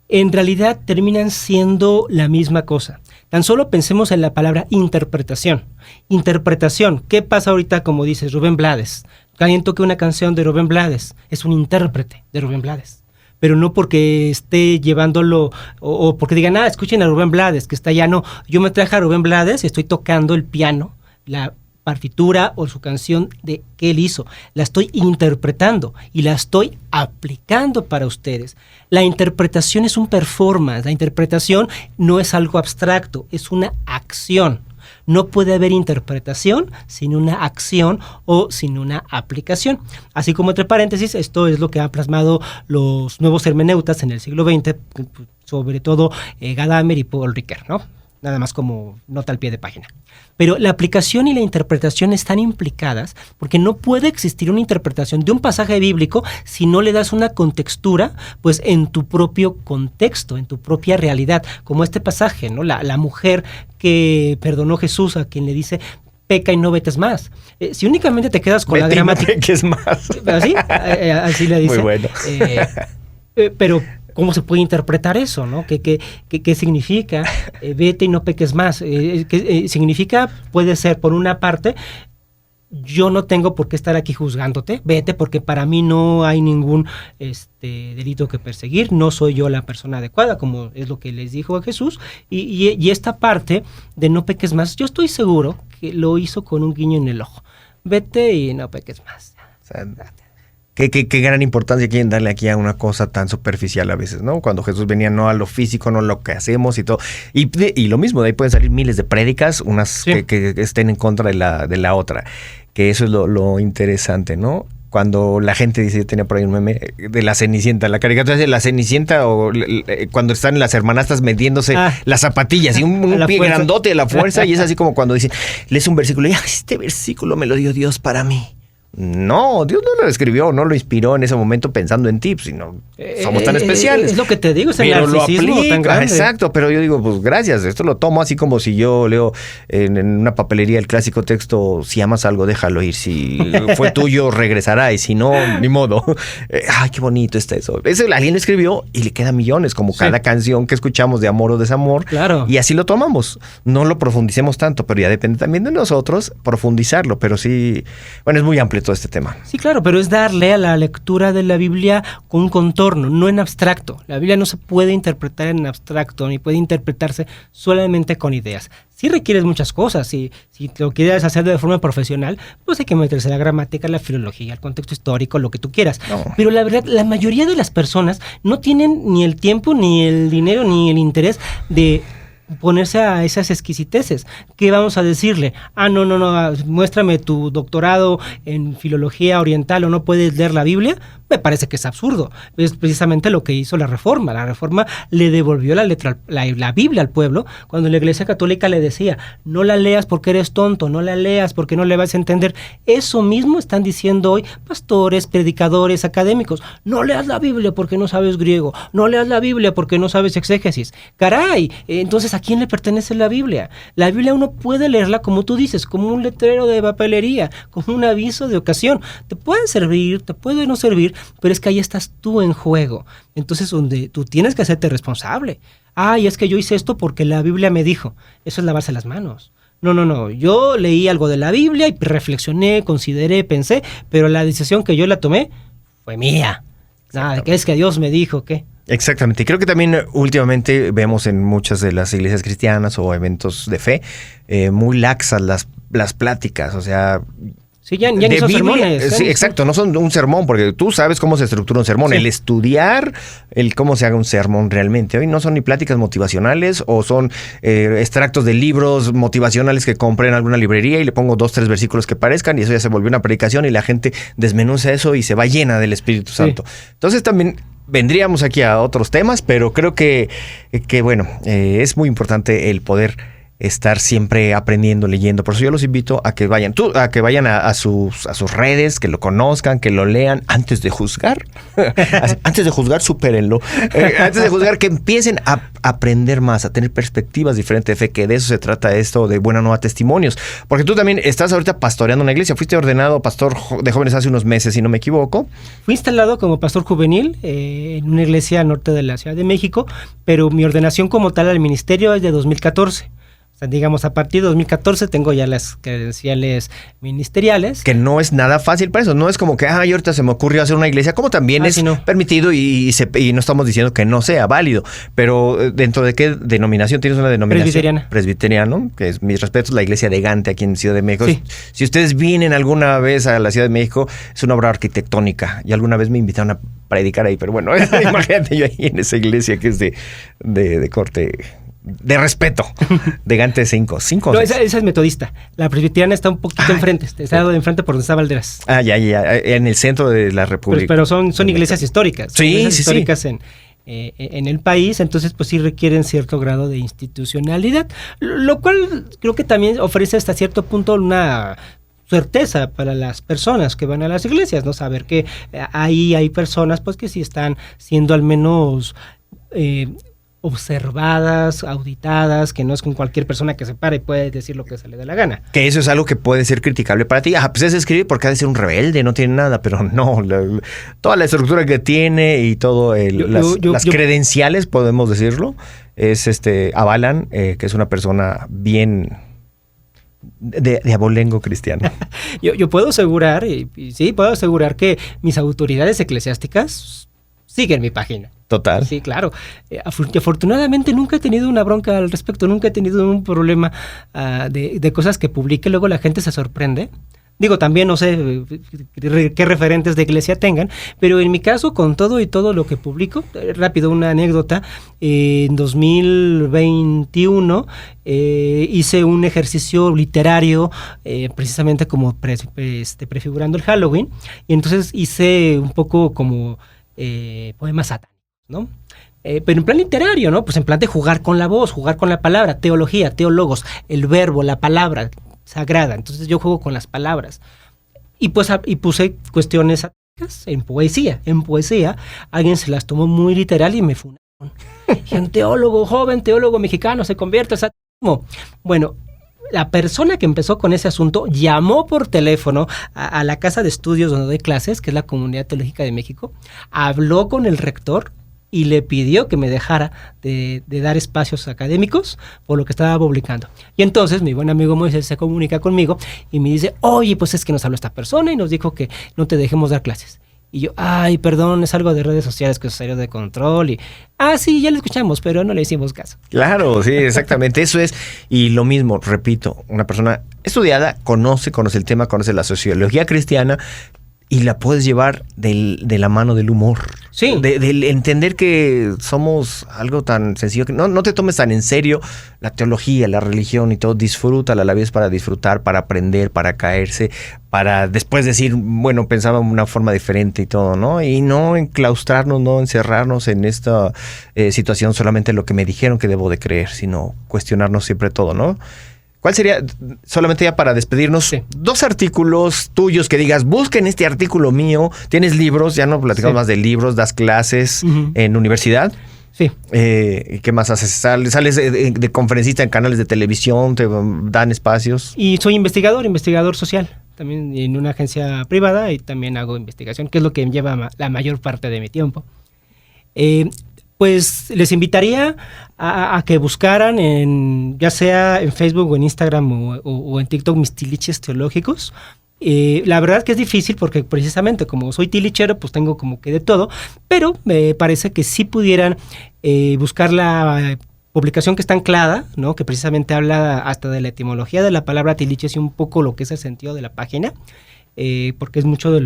En realidad terminan siendo la misma cosa. Tan solo pensemos en la palabra interpretación. Interpretación. ¿Qué pasa ahorita, como dices, Rubén Blades? Alguien toque una canción de Rubén Blades, es un intérprete de Rubén Blades, pero no porque esté llevándolo o porque digan, escuchen a Rubén Blades, que está allá. No, yo me traje a Rubén Blades y estoy tocando el piano, la partitura o su canción que él hizo. La estoy interpretando y la estoy aplicando para ustedes. La interpretación es un performance, la interpretación no es algo abstracto, es una acción. No puede haber interpretación sin una acción o sin una aplicación. Así como entre paréntesis, esto es lo que han plasmado los nuevos hermeneutas en el siglo XX, sobre todo Gadamer y Paul Ricoeur, ¿no? Nada más como nota al pie de página. Pero la aplicación y la interpretación están implicadas porque no puede existir una interpretación de un pasaje bíblico si no le das una contextura, pues en tu propio contexto, en tu propia realidad, como este pasaje, ¿no? La mujer que perdonó Jesús, a quien le dice, peca y no peques más. Si únicamente te quedas con la gramática... No peques más. ¿Así? Así le dice. Muy bueno. Pero... ¿cómo se puede interpretar eso, no? ¿Qué significa? Vete y no peques más. ¿Qué significa? Puede ser, por una parte, yo no tengo por qué estar aquí juzgándote. Vete porque para mí no hay ningún delito que perseguir. No soy yo la persona adecuada, como es lo que les dijo a Jesús. Y esta parte de no peques más, yo estoy seguro que lo hizo con un guiño en el ojo. Vete y no peques más. O sea, Qué gran importancia quieren darle aquí a una cosa tan superficial a veces, ¿no? Cuando Jesús venía no a lo físico, no a lo que hacemos y todo. Y lo mismo, de ahí pueden salir miles de prédicas, unas sí, que estén en contra de la otra. Que eso es lo interesante, ¿no? Cuando la gente dice, yo tenía por ahí un meme de la Cenicienta, la caricatura de la Cenicienta, o cuando están las hermanastras mediéndose las zapatillas y un pie fuerza grandote de la fuerza, y es así como cuando dicen, lees un versículo y este versículo me lo dio Dios para mí. No, Dios no lo escribió, no lo inspiró en ese momento pensando en ti, sino somos tan especiales. Es lo que te digo, es el narcisismo tan grande. Exacto, pero yo digo, pues gracias, esto lo tomo así como si yo leo en una papelería el clásico texto, si amas algo, déjalo ir, si fue tuyo, regresará, y si no, ni modo. Ay, qué bonito está eso. Ese alguien lo escribió y le queda millones, como cada canción que escuchamos de amor o desamor. Claro. Y así lo tomamos. No lo profundicemos tanto, pero ya depende también de nosotros profundizarlo, pero sí, bueno, es muy amplio todo este tema. Sí, claro, pero es darle a la lectura de la Biblia con un contorno, no en abstracto. La Biblia no se puede interpretar en abstracto, ni puede interpretarse solamente con ideas. Sí requieres muchas cosas. Si lo quieres hacer de forma profesional, pues hay que meterse la gramática, la filología, el contexto histórico, lo que tú quieras. No. Pero la verdad, la mayoría de las personas no tienen ni el tiempo, ni el dinero, ni el interés de ponerse a esas exquisiteces. ¿Qué vamos a decirle? No, muéstrame tu doctorado en filología oriental o no puedes leer la Biblia. me parece que es absurdo. Es precisamente lo que hizo la Reforma. La Reforma le devolvió la Biblia al pueblo cuando la Iglesia Católica le decía, no la leas porque eres tonto, no la leas porque no le vas a entender. Eso mismo están diciendo hoy pastores, predicadores, académicos. No leas la Biblia porque no sabes griego, no leas la Biblia porque no sabes exégesis. ¡Caray! Entonces, ¿a quién le pertenece la Biblia? La Biblia uno puede leerla como tú dices, como un letrero de papelería, como un aviso de ocasión. Te puede servir, te puede no servir, pero es que ahí estás tú en juego. Entonces, donde tú tienes que hacerte responsable. Ay, es que yo hice esto porque la Biblia me dijo. Eso es lavarse las manos. No. Yo leí algo de la Biblia y reflexioné, consideré, pensé, pero la decisión que yo la tomé fue mía. Nada, ¿qué es que Dios me dijo? ¿Qué? Exactamente. Y creo que también últimamente vemos en muchas de las iglesias cristianas o eventos de fe muy laxas las pláticas. O sea, sí, ya ni son sermones. Sí, exacto, no son un sermón, porque tú sabes cómo se estructura un sermón. Sí. El estudiar, cómo se haga un sermón realmente. Hoy no son ni pláticas motivacionales o son extractos de libros motivacionales que compré en alguna librería y le pongo 2, 3 versículos que parezcan y eso ya se volvió una predicación y la gente desmenuza eso y se va llena del Espíritu Santo. Entonces también vendríamos aquí a otros temas, pero creo que bueno, es muy importante el poder estar siempre aprendiendo, leyendo. Por eso yo los invito a que vayan, a sus redes, que lo conozcan, que lo lean antes de juzgar. Antes de juzgar, supérenlo. Antes de juzgar, que empiecen a aprender más, a tener perspectivas diferentes de fe, que de eso se trata esto de Buena Nueva Testimonios. Porque tú también estás ahorita pastoreando una iglesia. Fuiste ordenado pastor de jóvenes hace unos meses, si no me equivoco. Fui instalado como pastor juvenil en una iglesia al norte de la Ciudad de México, pero mi ordenación como tal al ministerio es de 2014. O sea, digamos, a partir de 2014 tengo ya las credenciales ministeriales. Que no es nada fácil para eso. No es como que, ahorita se me ocurrió hacer una iglesia. Como también es permitido y no estamos diciendo que no sea válido. Pero ¿dentro de qué denominación tienes una denominación? Presbiteriano, que es, mis respetos, la iglesia de Gante aquí en Ciudad de México. Sí. Si ustedes vienen alguna vez a la Ciudad de México, es una obra arquitectónica. Y alguna vez me invitaron a predicar ahí. Pero bueno, imagínate yo ahí en esa iglesia que es de corte... de respeto, de Gante 5. No, esa es metodista. La presbiteriana está un poquito enfrente. Está de enfrente por donde está Valderas. Ya. En el centro de la República. Pero son iglesias históricas. Sí, históricas en el país. Entonces, pues sí requieren cierto grado de institucionalidad. Lo cual creo que también ofrece hasta cierto punto una certeza para las personas que van a las iglesias, ¿no? Saber que ahí hay personas pues que sí están siendo al menos... observadas, auditadas, que no es con cualquier persona que se pare y puede decir lo que se le dé la gana. Que eso es algo que puede ser criticable para ti. Pues es escribir porque ha de ser un rebelde, no tiene nada, pero no, toda la estructura que tiene y todo las credenciales, podemos decirlo, es avalan que es una persona bien de abolengo cristiano. yo puedo asegurar, y sí, puedo asegurar que mis autoridades eclesiásticas siguen mi página. Total. Sí, claro. Afortunadamente nunca he tenido una bronca al respecto, nunca he tenido un problema de cosas que publique, luego la gente se sorprende. Digo, también no sé qué referentes de iglesia tengan, pero en mi caso, con todo y todo lo que publico, rápido una anécdota, en 2021 hice un ejercicio literario precisamente como prefigurando el Halloween, y entonces hice un poco como poemas satánicos, ¿no? Pero en plan literario, ¿no? Pues en plan de jugar con la voz, jugar con la palabra, teología, teólogos, el verbo, la palabra sagrada. Entonces yo juego con las palabras. Y puse cuestiones satánicas en poesía. En poesía alguien se las tomó muy literal y me funaron. Y un teólogo, joven teólogo mexicano, se convierte en satanismo. Bueno, la persona que empezó con ese asunto llamó por teléfono a la casa de estudios donde doy clases, que es la Comunidad Teológica de México, habló con el rector y le pidió que me dejara de dar espacios académicos por lo que estaba publicando. Y entonces mi buen amigo Moisés se comunica conmigo y me dice, oye, pues es que nos habló esta persona y nos dijo que no te dejemos dar clases. Y yo, perdón, es algo de redes sociales que se salió de control. Y, sí, ya lo escuchamos, pero no le hicimos caso. Claro, sí, exactamente. Eso es. Y lo mismo, repito, una persona estudiada conoce el tema, conoce la sociología cristiana y la puedes llevar de la mano del humor. Sí. Del entender que somos algo tan sencillo que no te tomes tan en serio la teología, la religión y todo. Disfrútala, la vida es para disfrutar, para aprender, para caerse, para después decir, bueno, pensaba de una forma diferente y todo, ¿no? Y no enclaustrarnos, no encerrarnos en esta situación solamente lo que me dijeron que debo de creer, sino cuestionarnos siempre todo, ¿no? ¿Cuál sería, solamente ya para despedirnos, 2 artículos tuyos que digas, busquen este artículo mío? Tienes libros, ya no platicamos más de libros, das clases en universidad. Sí. ¿Qué más haces? ¿Sales de conferencista en canales de televisión? ¿Te dan espacios? Y soy investigador social, también en una agencia privada, y también hago investigación, que es lo que lleva la mayor parte de mi tiempo. Pues les invitaría a que buscaran ya sea en Facebook o en Instagram o en TikTok mis tiliches teológicos. La verdad que es difícil porque precisamente como soy tilichero, pues tengo como que de todo, pero me parece que sí pudieran buscar la publicación que está anclada, ¿no? Que precisamente habla hasta de la etimología de la palabra tiliches y un poco lo que es el sentido de la página, porque es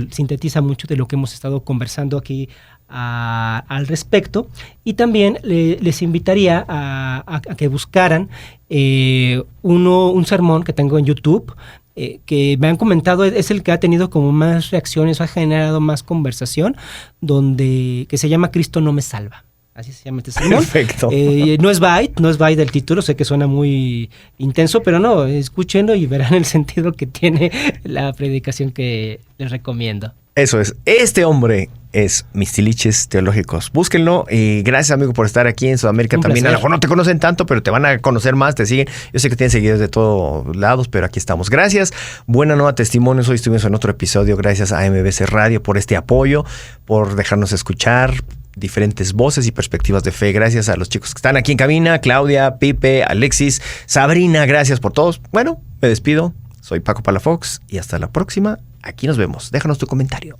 sintetiza mucho de lo que hemos estado conversando aquí al respecto. Y también les invitaría a que buscaran un sermón que tengo en YouTube, que me han comentado, es el que ha tenido como más reacciones, ha generado más conversación, que se llama Cristo no me salva. Así se llama este sermón. Perfecto. No es bite del título, sé que suena muy intenso, pero no, escúchenlo y verán el sentido que tiene la predicación que les recomiendo. Eso es. Este hombre es Mis Tiliches Teológicos. Búsquenlo y gracias, amigo, por estar aquí en Sudamérica. Un también. Placer. A lo mejor no te conocen tanto, pero te van a conocer más, te siguen. Yo sé que tienen seguidores de todos lados, pero aquí estamos. Gracias. Buena Nueva Testimonios. Hoy estuvimos en otro episodio. Gracias a MBC Radio por este apoyo, por dejarnos escuchar diferentes voces y perspectivas de fe. Gracias a los chicos que están aquí en cabina, Claudia, Pipe, Alexis, Sabrina. Gracias por todos. Bueno, me despido. Soy Paco Palafox y hasta la próxima. Aquí nos vemos. Déjanos tu comentario.